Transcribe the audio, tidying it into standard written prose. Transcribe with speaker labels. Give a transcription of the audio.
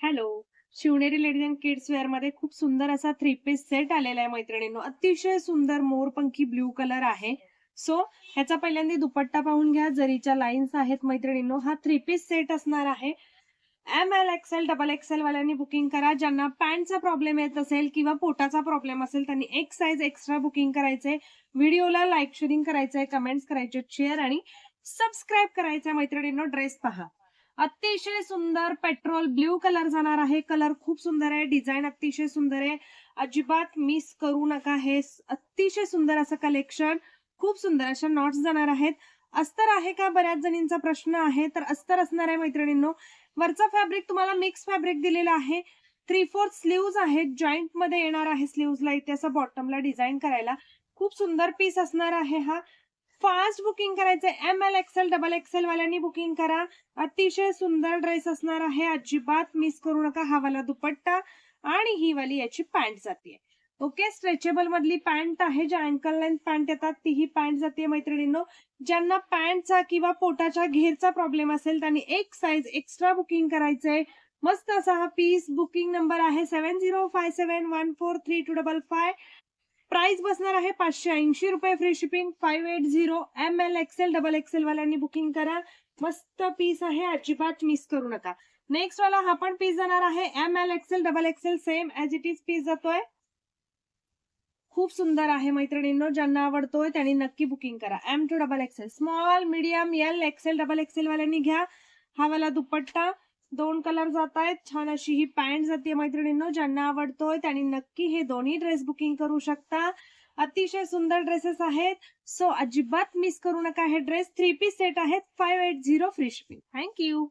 Speaker 1: Hello. Shivneri ladies and kids wear मध्ये खूप सुंदर असा थ्री पीस सेट आलेला आहे मैत्रिणींनो. अतिशय सुंदर मोरपंखी ब्ल्यू कलर आहे. सो ह्याचा पहिल्यांदा दुपट्टा पाहून घ्या. जरीच्या लाईन्स आहेत मैत्रिणींनो. हा थ्री पीस सेट असणार आहे. ML, XL, डबल XL वाल्यांनी बुकिंग करा. ज्यांना पॅन्टचा प्रॉब्लेम येत असेल किंवा पोटाचा प्रॉब्लेम असेल त्यांनी एक साईज एक्स्ट्रा बुकिंग करायचंय. व्हिडिओला लाईक शेअरिंग करायचंय, कमेंट्स करायचे, शेअर आणि सबस्क्राईब करायचंय मैत्रिणींनो. ड्रेस पहा. अतिशय सुंदर पेट्रोल ब्ल्यू कलर जाणार आहे. कलर खूप सुंदर आहे. डिझाईन अतिशय सुंदर आहे. अजिबात मिस करू नका. हे अतिशय सुंदर असं कलेक्शन. खूप सुंदर अशा नॉट्स जाणार आहेत. अस्तर आहे का बऱ्याच जणींचा प्रश्न आहे. तर अस्तर असणार आहे मैत्रिणींनो. वरचा फॅब्रिक तुम्हाला मिक्स फॅब्रिक दिलेला आहे. 3/4 स्लीव्ज आहेत. जॉईंट मध्ये येणार आहे स्लीव्जला. इथे असं बॉटमला डिझाईन करायला. खूप सुंदर पीस असणार आहे हा. फास्ट बुकिंग करायचंय. ML, XL, डबल XL वाल्यांनी बुकिंग करा. अतिशय सुंदर ड्रेस असणार आहे. अजिबात मिस करू नका. हा वाला दुपट्टा आणि ही वाली याची पॅन्ट जाते. ओके. स्ट्रेचेबल मधली पॅन्ट आहे. ज्या अँकल लेंथ पॅन्ट येतात तीही पॅन्ट जाते मैत्रिणींनो. ज्यांना पॅन्टचा किंवा पोटाच्या घेरचा प्रॉब्लेम असेल त्यांनी एक साईज एक्स्ट्रा बुकिंग करायचंय. मस्त असा हा पीस. बुकिंग नंबर आहे 7057143255. प्राइस बसणार आहे 580 रुपये. Free shipping 580. ML, XL, double XL वाल्यांनी बुकिंग करा. मस्त पीस आहे. अजिबात मिस करू नका. नेक्स्ट वाला हा पण पीस जाणार आहे. ML, XL, double XL same as it is peace जातोय. खूप सुंदर आहे मैत्रिणींनो. ज्यांना आवडतोय त्यांनी नक्की बुकिंग करा. M to double XL, small, medium, L, XL, double XL वाल्यांनी घ्या. हा वाला दुपट्टा. 2 कलर जात आहेत. छान अशी ही पॅन्ट जाते मैत्रिणींनो. ज्यांना आवडतोय त्यांनी नक्की हे दोन्ही ड्रेस बुकिंग करू शकता. अतिशय सुंदर ड्रेसेस आहेत. सो अजिबात मिस करू नका. हे ड्रेस थ्री पीस सेट आहेत. 580 फ्री शिपिंग. थँक्यू.